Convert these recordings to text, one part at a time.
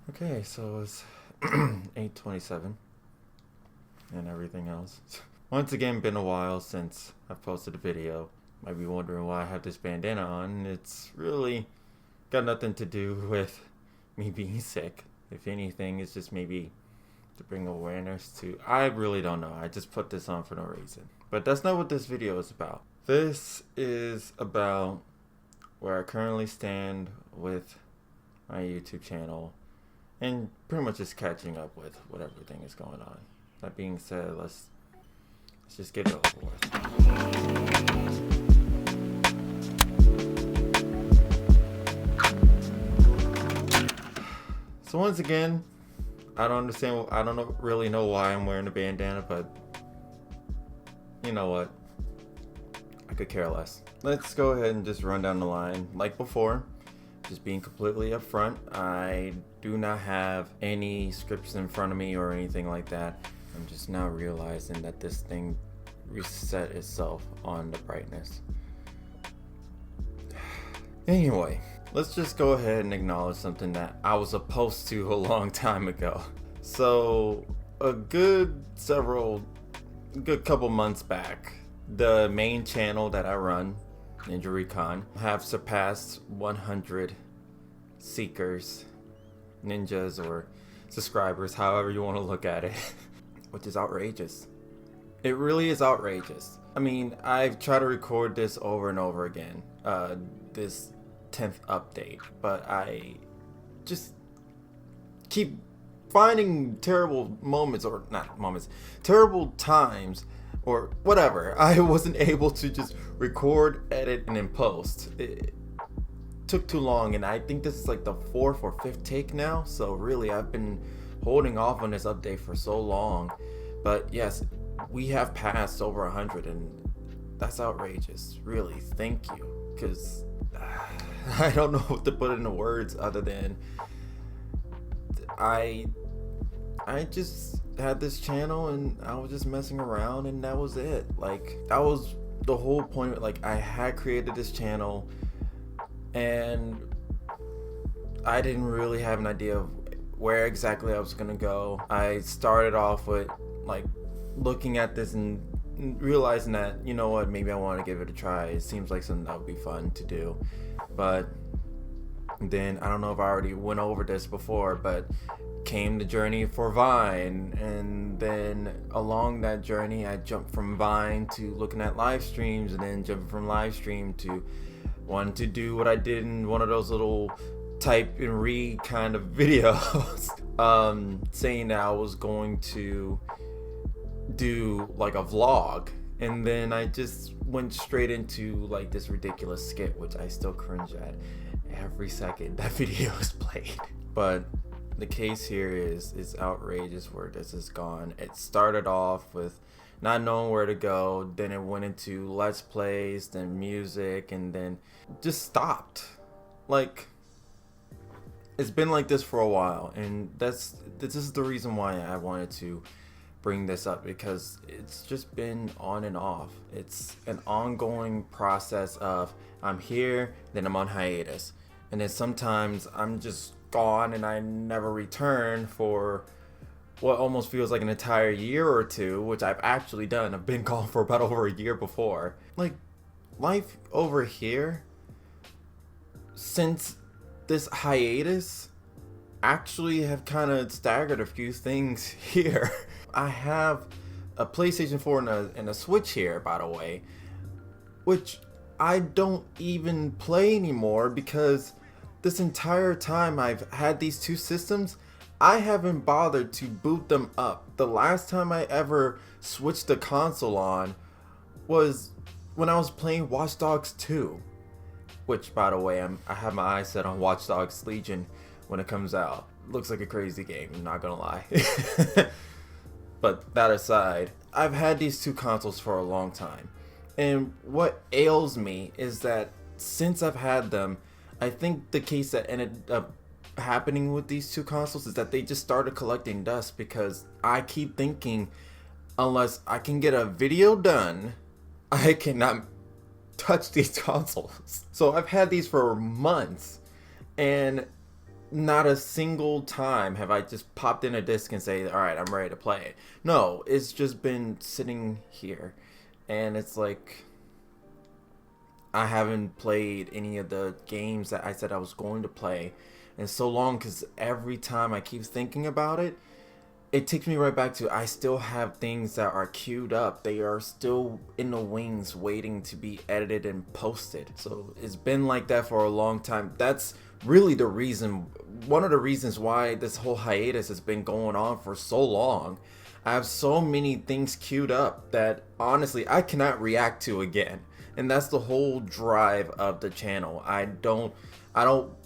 Okay, so it's 8:27 and everything else. Once again, been a while since I've posted a video. Might be wondering why I have this bandana on. It's really got nothing to do with me being sick. If anything, it's just maybe to bring awareness to... I really don't know. I just put this on for no reason. But that's not what this video is about. This is about where I currently stand with my YouTube channel and pretty much just catching up with what everything is going on. That being said, let's just get it over with. So once again, I don't really know why I'm wearing a bandana, but you know what? I could care less. Let's go ahead and just run down the line like before. Just being completely upfront, I do not have any scripts in front of me or anything like that. I'm just now realizing that this thing reset itself on the brightness. Anyway, let's just go ahead and acknowledge something that I was supposed to a long time ago. So a good couple months back, the main channel that I run, Ninja Recon, have surpassed 100 seekers, ninjas, or subscribers, however you want to look at it, which is outrageous. It really is outrageous. I mean, I've tried to record this over and over again, this 10th update, but I just keep finding terrible moments, or not moments, terrible times, or whatever. I wasn't able to just record, edit, and then post. It took too long, and I think this is like the 4th or 5th take now, so really I've been holding off on this update for so long. But yes, we have passed over 100, and that's outrageous. Really, thank you, because I don't know what to put into words other than I just had this channel and I was just messing around, and that was it. Like, that was the whole point. Like, I had created this channel and I didn't really have an idea of where exactly I was gonna go. I started off with like looking at this and realizing that, you know what, maybe I want to give it a try. It seems like something that would be fun to do. But then, I don't know if I already went over this before, but came the journey for Vine, and then along that journey I jumped from Vine to looking at live streams, and then jumping from live stream to wanting to do what I did in one of those little type and read kind of videos, saying that I was going to do like a vlog, and then I just went straight into like this ridiculous skit, which I still cringe at every second that video is played. But the case here is outrageous where this has gone. It started off with not knowing where to go, then it went into let's plays, then music, and then just stopped. Like, it's been like this for a while, and this is the reason why I wanted to bring this up, because it's just been on and off. It's an ongoing process of I'm here, then I'm on hiatus, and then sometimes I'm just gone and I never return for what almost feels like an entire year or two, which I've actually done. I've been gone for about over a year before. Like, life over here since this hiatus actually have kind of staggered a few things here. I have a PlayStation 4 and a Switch here, by the way, which I don't even play anymore, because this entire time I've had these two systems, I haven't bothered to boot them up. The last time I ever switched the console on was when I was playing Watch Dogs 2, which, by the way, I have my eyes set on Watch Dogs Legion when it comes out. Looks like a crazy game, I'm not gonna lie. But that aside, I've had these two consoles for a long time, and what ails me is that since I've had them, I think the case that ended up happening with these two consoles is that they just started collecting dust, because I keep thinking, unless I can get a video done, I cannot touch these consoles. So I've had these for months, and not a single time have I just popped in a disc and say, all right, I'm ready to play it. No, it's just been sitting here. And it's like, I haven't played any of the games that I said I was going to play in so long, because every time I keep thinking about it, it takes me right back to, I still have things that are queued up. They are still in the wings waiting to be edited and posted. So it's been like that for a long time. That's really the reason, one of the reasons why this whole hiatus has been going on for so long. I have so many things queued up that honestly I cannot react to again. And that's the whole drive of the channel. I don't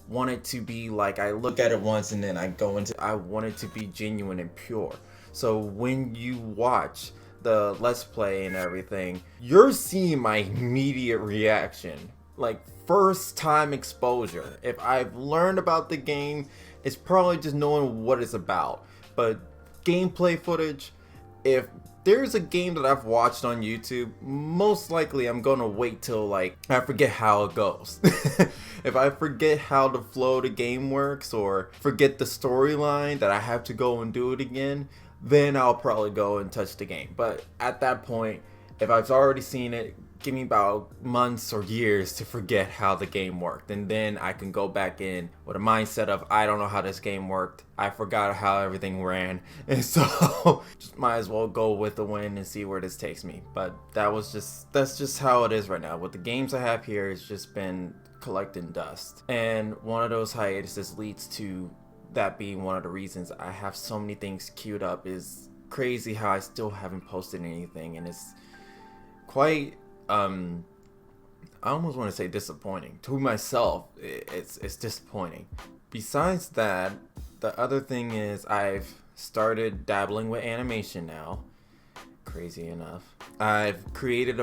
want it to be like I look at it once and then I go into, I want it to be genuine and pure. So when you watch the Let's Play and everything, you're seeing my immediate reaction. Like, first time exposure. If I've learned about the game, it's probably just knowing what it's about. But gameplay footage, if there's a game that I've watched on YouTube, most likely I'm gonna wait till like I forget how it goes. If I forget how the flow of the game works, or forget the storyline that I have to go and do it again, then I'll probably go and touch the game. But at that point, if I've already seen it, give me about months or years to forget how the game worked, and then I can go back in with a mindset of, I don't know how this game worked, I forgot how everything ran, and so just might as well go with the wind and see where this takes me. But that's just how it is right now. With the games I have here, it's just been collecting dust, and one of those hiatuses leads to that being one of the reasons I have so many things queued up. Is crazy how I still haven't posted anything, and it's quite I almost want to say disappointing to myself. It's disappointing. Besides that, the other thing is I've started dabbling with animation now. Crazy enough, I've created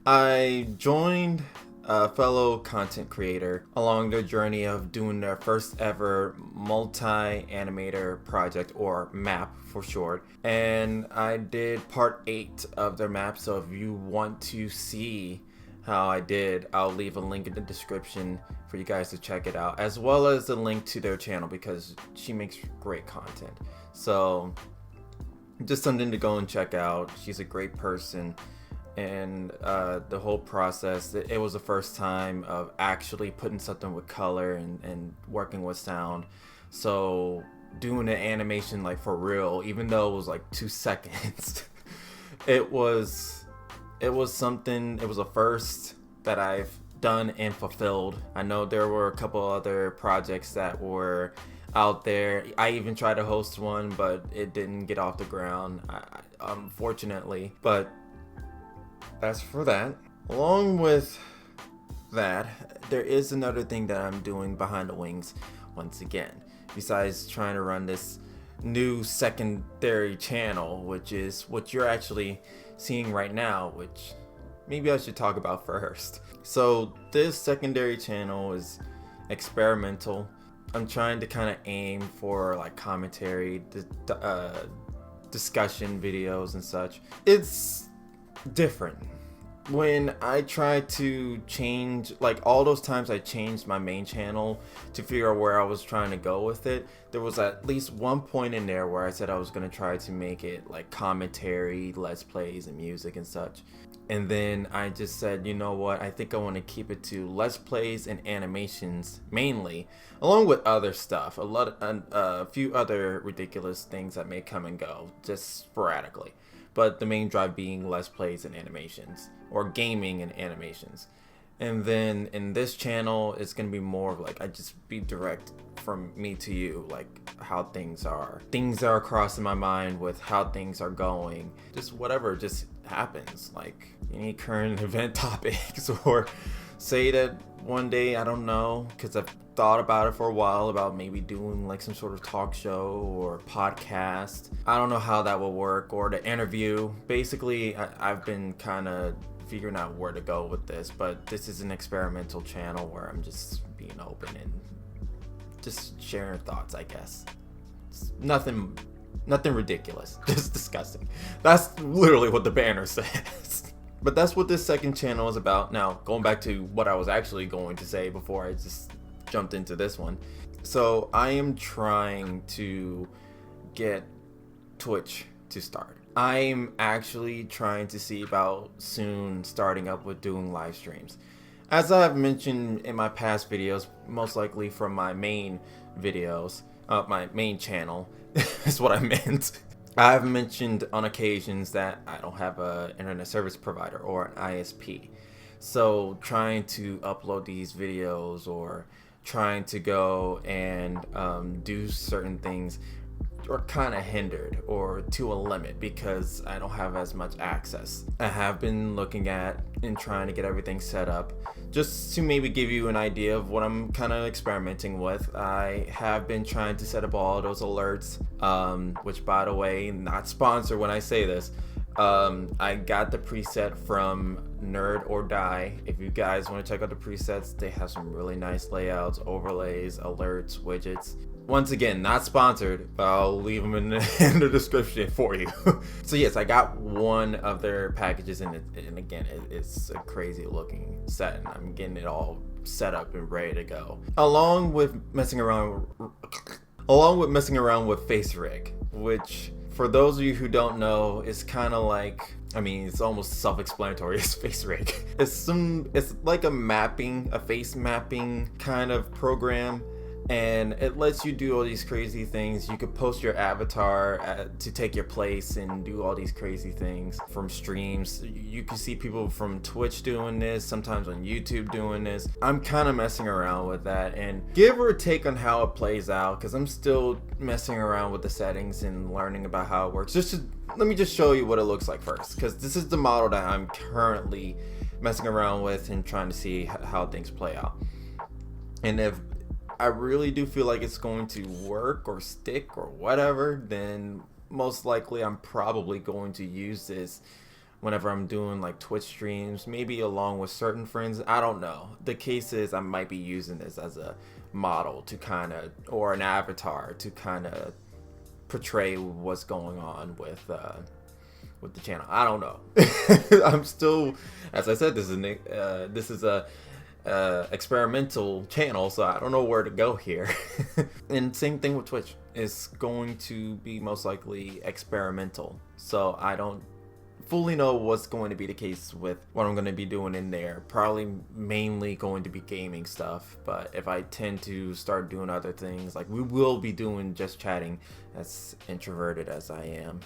I joined a fellow content creator along their journey of doing their first ever multi-animator project, or map for short, and I did part 8 of their map. So if you want to see how I did, I'll leave a link in the description for you guys to check it out, as well as the link to their channel, because she makes great content. So just something to go and check out. She's a great person. And the whole process, it was the first time of actually putting something with color and working with sound. So doing the animation like for real, even though it was like 2 seconds, it was something. It was a first that I've done and fulfilled. I know there were a couple other projects that were out there. I even tried to host one, but it didn't get off the ground, unfortunately. But as for that, along with that, there is another thing that I'm doing behind the wings once again, besides trying to run this new secondary channel, which is what you're actually seeing right now, which maybe I should talk about first. So this secondary channel is experimental. I'm trying to kind of aim for like commentary, discussion videos and such. It's different. When I tried to change, like all those times I changed my main channel to figure out where I was trying to go with it, there was at least one point in there where I said I was going to try to make it like commentary, let's plays and music and such. And then I just said, you know what, I think I want to keep it to let's plays and animations mainly, along with other stuff, a few other ridiculous things that may come and go just sporadically. But the main drive being let's plays and animations, or gaming and animations. And then in this channel, it's gonna be more of like, I just be direct from me to you, like how things are crossing my mind with how things are going, just whatever just happens, like any current event topics, or say that one day, I don't know, because I've thought about it for a while, about maybe doing like some sort of talk show or podcast. I don't know how that will work, or the interview. Basically, I've been kind of figuring out where to go with this, but this is an experimental channel where I'm just being open and just sharing thoughts, I guess. It's nothing ridiculous, just disgusting. That's literally what the banner says. But that's what this second channel is about. Now, going back to what I was actually going to say before I just jumped into this one. So I am trying to get Twitch to start. I'm actually trying to see about soon starting up with doing live streams. As I've mentioned in my past videos, most likely from my main videos, my main channel, is what I meant. I've mentioned on occasions that I don't have an internet service provider or an ISP. So trying to upload these videos or trying to go and do certain things are kind of hindered or to a limit because I don't have as much access. I have been looking at and trying to get everything set up just to maybe give you an idea of what I'm kind of experimenting with. I have been trying to set up all those alerts, which, by the way, not sponsored when I say this. I got the preset from Nerd or Die. If you guys want to check out the presets, they have some really nice layouts, overlays, alerts, widgets. Once again, not sponsored, but I'll leave them in the description for you. So yes, I got one of their packages, and again, it's a crazy looking set, and I'm getting it all set up and ready to go. Along with messing around with Face Rig, which, for those of you who don't know, is kind of like, I mean, it's almost self-explanatory as Face Rig. It's like a face mapping kind of program, and it lets you do all these crazy things. You could post your avatar to take your place and do all these crazy things from streams. You can see people from Twitch doing this, sometimes on YouTube doing this. I'm kind of messing around with that, and give or take on how it plays out, because I'm still messing around with the settings and learning about how it works. Let me just show you what it looks like first, because this is the model that I'm currently messing around with and trying to see how things play out. And if I really do feel like it's going to work or stick or whatever, then most likely I'm probably going to use this whenever I'm doing like Twitch streams, maybe along with certain friends. I don't know. The case is I might be using this as a model to kind of, or an avatar to kind of portray what's going on with the channel. I don't know. I'm still, as I said, this is a experimental channel, so I don't know where to go here. And same thing with Twitch. It's going to be most likely experimental, so I don't fully know what's going to be the case with what I'm going to be doing in there. Probably mainly going to be gaming stuff, but if I tend to start doing other things, like we will be doing just chatting, as introverted as I am,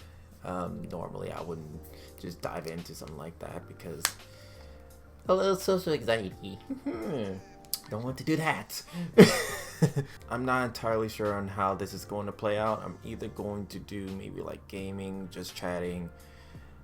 normally I wouldn't just dive into something like that because a little social anxiety. Don't want to do that. I'm not entirely sure on how this is going to play out. I'm either going to do maybe like gaming, just chatting,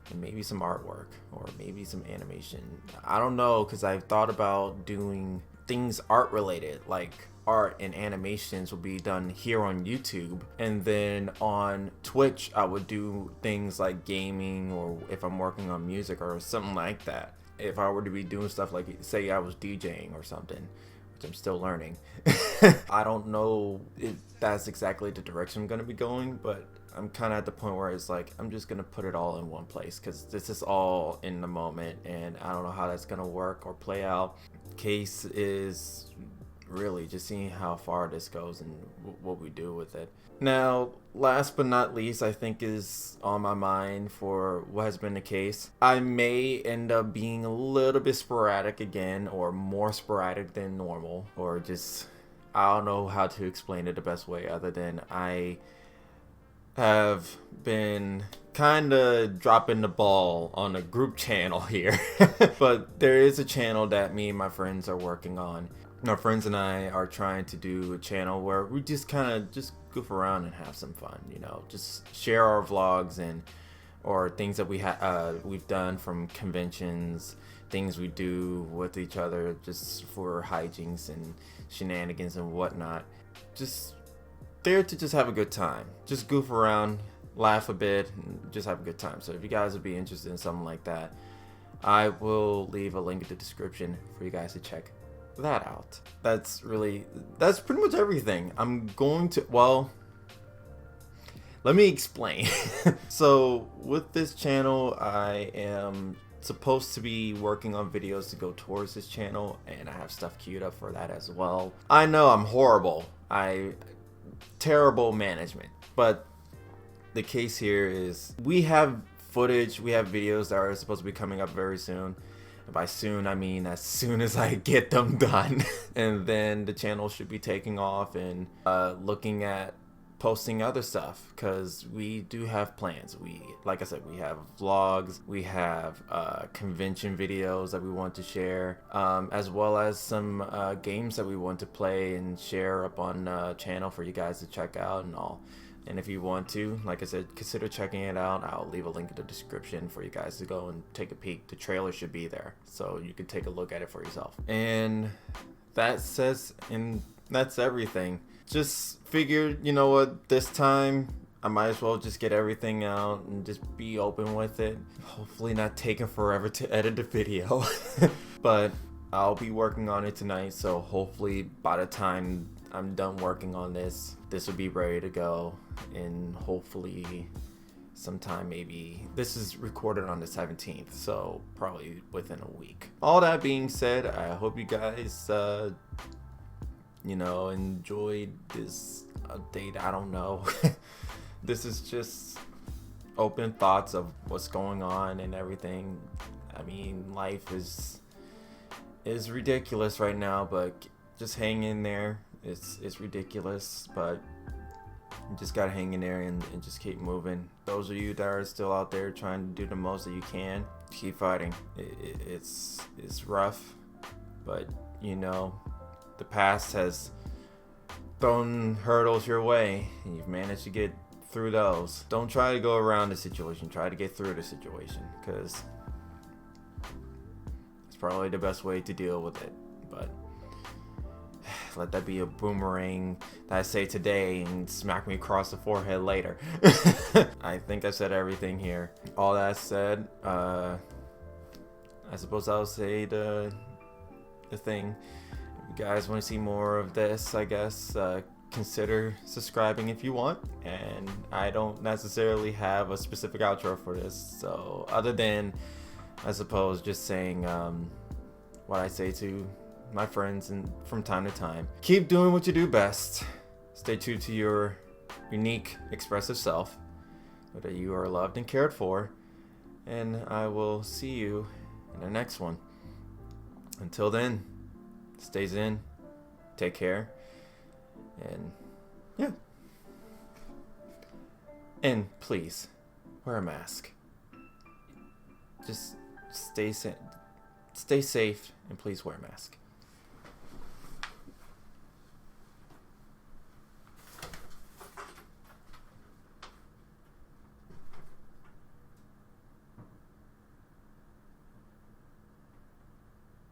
and maybe some artwork or maybe some animation. I don't know, because I've thought about doing things art related, like art and animations will be done here on YouTube, and then on Twitch I would do things like gaming, or if I'm working on music or something like that. If I were to be doing stuff like, say I was DJing or something, which I'm still learning. I don't know if that's exactly the direction I'm going to be going, but I'm kind of at the point where it's like, I'm just going to put it all in one place, because this is all in the moment, and I don't know how that's going to work or play out. Case is really just seeing how far this goes and what we do with it. Now, last but not least, I think is on my mind for what has been the case. I may end up being a little bit sporadic again, or more sporadic than normal, or just, I don't know how to explain it the best way other than I have been kind of dropping the ball on a group channel here. But there is a channel that me and my friends are working on. My friends and I are trying to do a channel where we just kind of just goof around and have some fun, you know, just share our vlogs and or things that we've done from conventions, things we do with each other just for hijinks and shenanigans and whatnot. Just there to just have a good time, just goof around, laugh a bit, and just have a good time. So if you guys would be interested in something like that, I will leave a link in the description for you guys to check that out. That's pretty much everything. I'm going to, well, let me explain. So with this channel, I am supposed to be working on videos to go towards this channel, and I have stuff queued up for that as well. I know I'm horrible. Terrible management. But the case here is we have footage, we have videos that are supposed to be coming up very soon. And by soon, I mean as soon as I get them done. And then the channel should be taking off and looking at posting other stuff, because we do have plans. Like I said, we have vlogs, we have convention videos that we want to share, as well as some games that we want to play and share up on channel for you guys to check out and all. And if you want to, like I said, consider checking it out. I'll leave a link in the description for you guys to go and take a peek. The trailer should be there, so you can take a look at it for yourself. And that's everything. Just figured, you know what, this time I might as well just get everything out and just be open with it. Hopefully not taking forever to edit the video. But I'll be working on it tonight, so hopefully by the time I'm done working on this will be ready to go. And hopefully sometime, maybe, this is recorded on the 17th, so probably within a week. All that being said, I hope you guys enjoyed this update. I don't know. This is just open thoughts of what's going on and everything. I mean, life is ridiculous right now, but just hang in there. It's ridiculous, but you just gotta hang in there and just keep moving. Those of you that are still out there trying to do the most that you can, keep fighting. It's rough, but the past has thrown hurdles your way, and you've managed to get through those. Don't try to go around the situation. Try to get through the situation, because it's probably the best way to deal with it. But let that be a boomerang that I say today and smack me across the forehead later. I think I said everything here. All that said, I suppose I'll say the thing. If you guys want to see more of this, I guess consider subscribing if you want. And I don't necessarily have a specific outro for this, so other than, I suppose, just saying what I say to my friends and from time to time: keep doing what you do best. Stay true to your unique, expressive self, so that you are loved and cared for. And I will see you in the next one. Until then, stay zen, take care, and yeah. And please, wear a mask. Just stay safe, and please wear a mask.